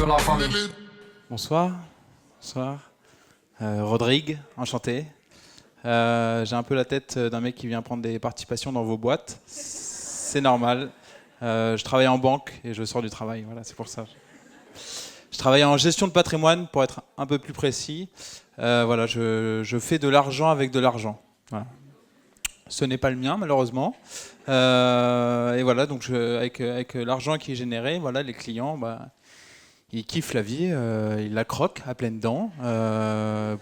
la famille. Bonsoir. Bonsoir. Rodrigue, enchanté. J'ai un peu la tête d'un mec qui vient prendre des participations dans vos boîtes. C'est normal. Je travaille en banque et je sors du travail. Voilà, c'est pour ça. Je travaille en gestion de patrimoine, pour être un peu plus précis. Voilà, je fais de l'argent avec de l'argent. Voilà. Ce n'est pas le mien, malheureusement. Et voilà, donc avec l'argent qui est généré, voilà, les clients, ils kiffent la vie, ils la croquent à pleines dents.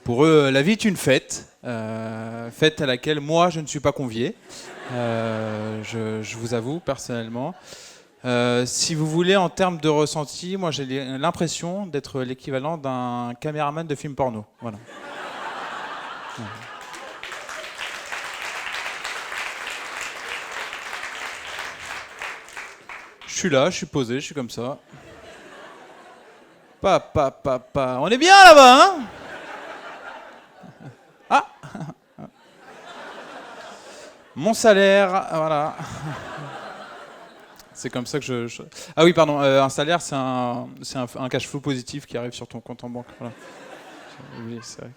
Pour eux, la vie est une fête, fête à laquelle moi, je ne suis pas convié. Je vous avoue, personnellement. Si vous voulez, en termes de ressenti, moi, j'ai l'impression d'être l'équivalent d'un caméraman de film porno. Voilà. Je suis là, je suis posé, je suis comme ça. On est bien là-bas, hein? Ah! Mon salaire, voilà. C'est comme ça que Ah oui, pardon, un salaire, c'est un cash flow positif qui arrive sur ton compte en banque. Voilà. J'ai oublié, c'est vrai.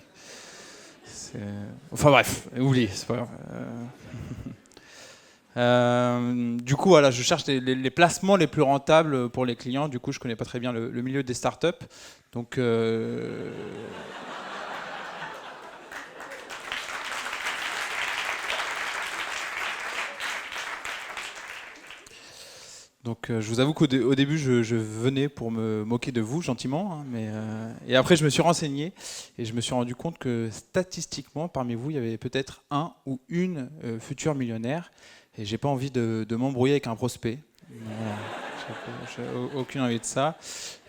Enfin bref, oublie, c'est pas grave. Du coup, voilà, je cherche les placements les plus rentables pour les clients. Du coup, je connais pas très bien le milieu des startups. Donc, je vous avoue qu'au début, je venais pour me moquer de vous, gentiment. Hein, et après, je me suis renseigné et je me suis rendu compte que statistiquement, parmi vous, il y avait peut-être un ou une future millionnaire. Et j'ai pas envie de m'embrouiller avec un prospect. Voilà. J'ai aucune envie de ça.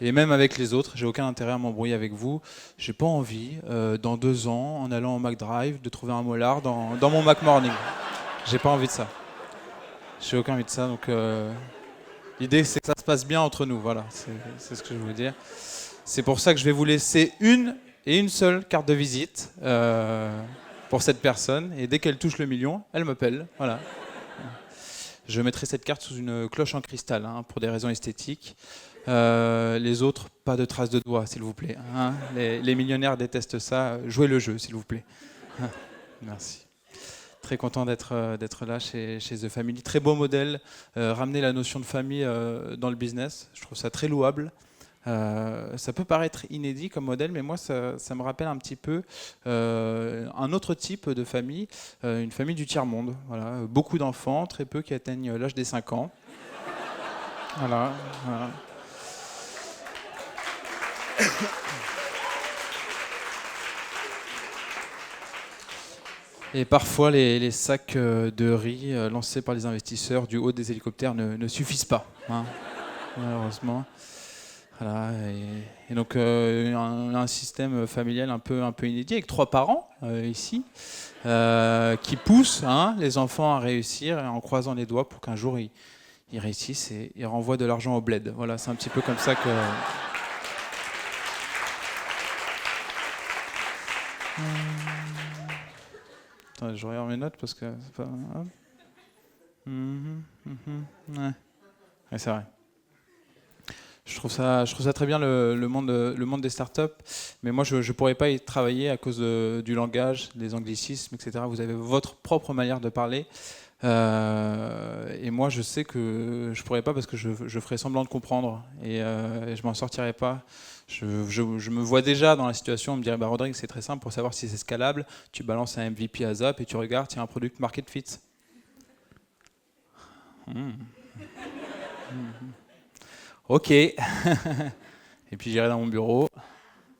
Et même avec les autres, j'ai aucun intérêt à m'embrouiller avec vous. J'ai pas envie, dans 2 ans, en allant au McDrive, de trouver un molar dans mon McMorning. J'ai pas envie de ça. J'ai aucun envie de ça. Donc, l'idée, c'est que ça se passe bien entre nous. Voilà, c'est ce que je veux dire. C'est pour ça que je vais vous laisser une seule carte de visite pour cette personne. Et dès qu'elle touche le million, elle m'appelle. Voilà. Je mettrai cette carte sous une cloche en cristal, hein, pour des raisons esthétiques. Les autres, pas de traces de doigts, s'il vous plaît. Hein. Les millionnaires détestent ça. Jouez le jeu, s'il vous plaît. Merci. Très content d'être là chez The Family. Très beau modèle. Ramener la notion de famille dans le business, je trouve ça très louable. Ça peut paraître inédit comme modèle, mais moi, ça me rappelle un petit peu un autre type de famille, une famille du tiers-monde. Voilà. Beaucoup d'enfants, très peu qui atteignent l'âge des 5 ans. Voilà. Et parfois, les sacs de riz lancés par les investisseurs du haut des hélicoptères ne suffisent pas, hein, malheureusement. Voilà, et donc un système familial un peu inédit avec 3 parents ici qui poussent, hein, les enfants à réussir en croisant les doigts pour qu'un jour ils réussissent et renvoient de l'argent au bled. Voilà, c'est un petit peu comme ça que... Attends, je regarde mes notes parce que c'est pas... Ouais, c'est vrai. Je trouve ça très bien le monde des startups, mais moi je ne pourrais pas y travailler à cause du langage, des anglicismes, etc. Vous avez votre propre manière de parler, et moi je sais que je ne pourrais pas parce que je ferais semblant de comprendre et je m'en sortirais pas. Je me vois déjà dans la situation, on me dirait Rodrigue, c'est très simple pour savoir si c'est scalable, tu balances un MVP à Zap et tu regardes, il y a un product market fit. Ok. Et puis j'irai dans mon bureau.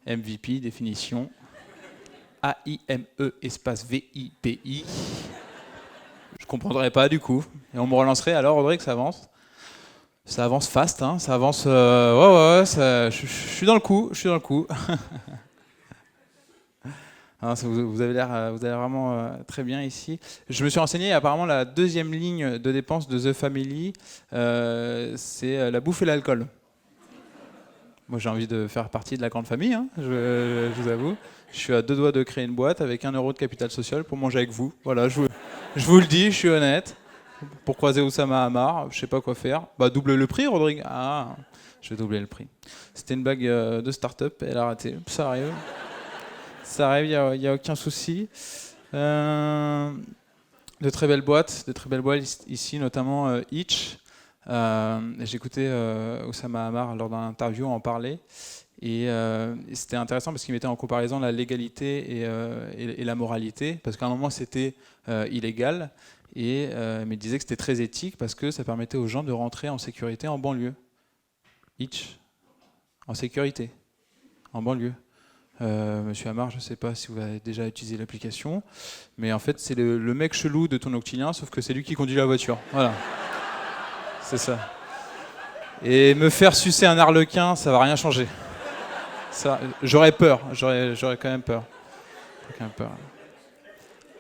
MVP, définition. A-I-M-E, espace V-I-P-I. Je comprendrais pas du coup. Et on me relancerait, alors Rodrigue, ça avance. Ça avance fast, hein. Ça avance... ouais, je suis dans le coup, Alors, vous avez l'air vraiment très bien ici. Je me suis renseigné, apparemment la deuxième ligne de dépense de The Family, c'est la bouffe et l'alcool. Moi j'ai envie de faire partie de la grande famille, hein, je vous avoue. Je suis à 2 doigts de créer une boîte avec 1 euro de capital social pour manger avec vous. Voilà, je vous le dis, je suis honnête. pour croiser Oussama Hamar. Je sais pas quoi faire. Bah, double le prix, Rodrigue. Ah, je vais doubler le prix. C'était une blague de start-up, elle a raté. Ça arrive. Ça arrive, il n'y a aucun souci. De très belles boîtes ici, notamment Itch. J'écoutais Oussama Hamar lors d'un interview en parler. Et c'était intéressant parce qu'il mettait en comparaison la légalité et la moralité. Parce qu'à un moment, c'était illégal. Mais il disait que c'était très éthique parce que ça permettait aux gens de rentrer en sécurité en banlieue. Itch, en sécurité, en banlieue. Monsieur Hamar, je ne sais pas si vous avez déjà utilisé l'application, mais en fait, c'est le mec chelou de ton octilien, sauf que c'est lui qui conduit la voiture. Voilà. C'est ça. Et me faire sucer un arlequin, ça va rien changer. J'aurais peur, j'aurais quand même peur.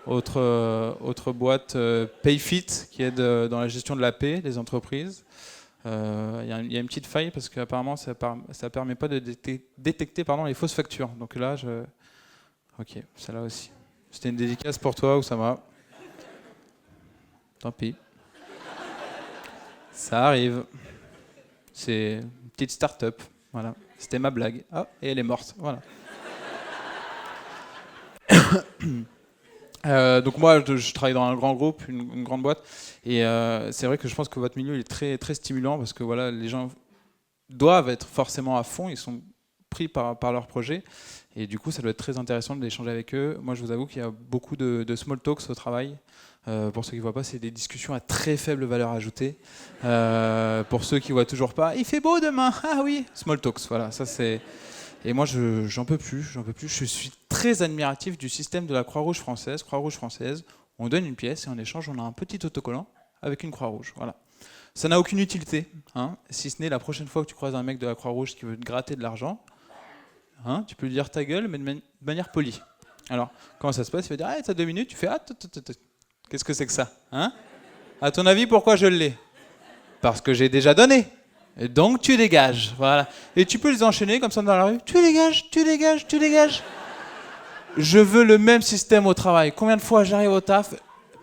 Autre boîte, Payfit, qui aide dans la gestion de la paix des entreprises. Il y a une petite faille parce qu'apparemment ça permet pas de détecter les fausses factures. Donc là, ok, celle-là aussi. C'était une dédicace pour toi, Oussama. Tant pis. Ça arrive. C'est une petite start-up. Voilà. C'était ma blague. Ah, et elle est morte. Voilà. Donc moi, je travaille dans un grand groupe, une grande boîte, et c'est vrai que je pense que votre milieu est très, très stimulant parce que voilà, les gens doivent être forcément à fond, ils sont pris par leur projet, et du coup, ça doit être très intéressant d'échanger avec eux. Moi, je vous avoue qu'il y a beaucoup de small talks au travail. Pour ceux qui ne voient pas, c'est des discussions à très faible valeur ajoutée. Pour ceux qui ne voient toujours pas, il fait beau demain, ah oui, small talks, voilà, ça c'est... Et moi, j'en peux plus. Je suis très admiratif du système de la Croix-Rouge française. Croix-Rouge française, on donne une pièce et en échange, on a un petit autocollant avec une Croix-Rouge. Voilà. Ça n'a aucune utilité, hein, si ce n'est la prochaine fois que tu croises un mec de la Croix-Rouge qui veut te gratter de l'argent, hein, tu peux lui dire ta gueule, mais de manière polie. Alors, comment ça se passe? Il va dire, ah, t'as 2 minutes, tu fais, ah, qu'est-ce que c'est que ça, hein? À ton avis, pourquoi je l'ai? Parce que j'ai déjà donné. Et donc tu dégages, voilà. Et tu peux les enchaîner comme ça dans la rue. Tu dégages. Je veux le même système au travail. Combien de fois j'arrive au taf,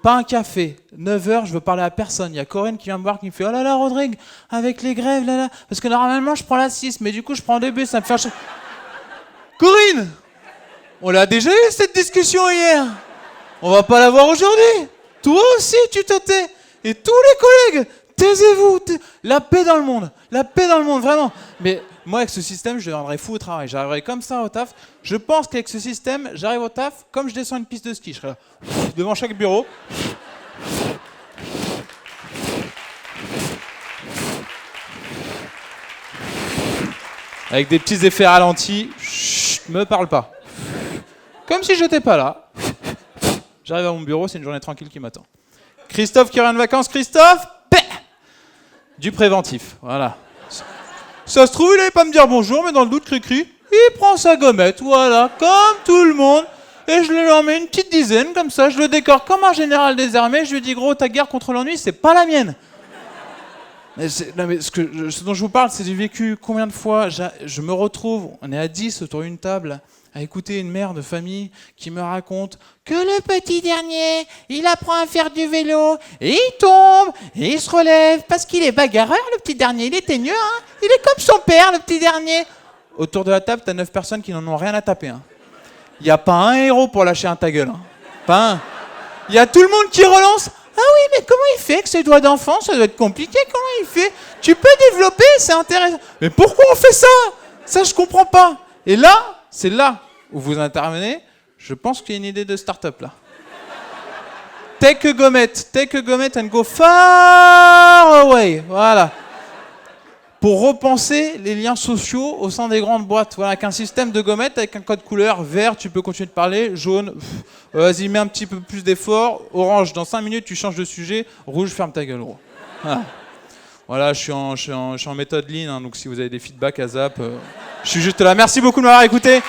pas un café, 9h, je veux parler à personne. Il y a Corinne qui vient me voir qui me fait « Oh là là, Rodrigue, avec les grèves, là là, parce que normalement je prends la 6, mais du coup je prends des bus, ça me fait chier. » Corinne, on l'a déjà eu cette discussion hier. On va pas l'avoir aujourd'hui. Toi aussi tu te tais. Et tous les collègues. Taisez-vous, la paix dans le monde, vraiment. Mais moi, avec ce système, je deviendrais fou au travail. J'arriverais comme ça au taf. Je pense qu'avec ce système, j'arrive au taf comme je descends une piste de ski. Je serais là, devant chaque bureau. Avec des petits effets ralentis. Chut, me parle pas. Comme si j'étais pas là. J'arrive à mon bureau, c'est une journée tranquille qui m'attend. Christophe qui revient de vacances. Christophe, du préventif, voilà. Ça se trouve, il n'allait pas me dire bonjour, mais dans le doute, cri-cri, il prend sa gommette, voilà, comme tout le monde. Et je lui en mets une petite dizaine, comme ça, je le décore comme un général des armées. Je lui dis, gros, ta guerre contre l'ennui, c'est pas la mienne. Mais ce dont je vous parle, c'est du vécu. Combien de fois je me retrouve, on est à 10 autour d'une table, à écouter une mère de famille qui me raconte que le petit dernier, il apprend à faire du vélo, et il tombe, et il se relève, parce qu'il est bagarreur, le petit dernier, il est teigneux, hein, il est comme son père, le petit dernier. Autour de la table, t'as 9 personnes qui n'en ont rien à taper. Hein. Il n'y a pas un héros pour lâcher un ta gueule. Hein. Pas un. Il y a tout le monde qui relance. Ah oui, mais comment il fait avec ses doigts d'enfant? Ça doit être compliqué, comment il fait? Tu peux développer, c'est intéressant. Mais pourquoi on fait ça? Ça, je comprends pas. Et là, c'est là où vous intervenez. Je pense qu'il y a une idée de start-up là. Take a gomet and go far away. Voilà. Pour repenser les liens sociaux au sein des grandes boîtes. Voilà, avec un système de gommettes, avec un code couleur, vert, tu peux continuer de parler, jaune, vas-y, mets un petit peu plus d'effort, orange, dans 5 minutes, tu changes de sujet, rouge, ferme ta gueule, gros. Voilà, je suis en méthode lean, hein, donc si vous avez des feedbacks à zap, je suis juste là. Merci beaucoup de m'avoir écouté.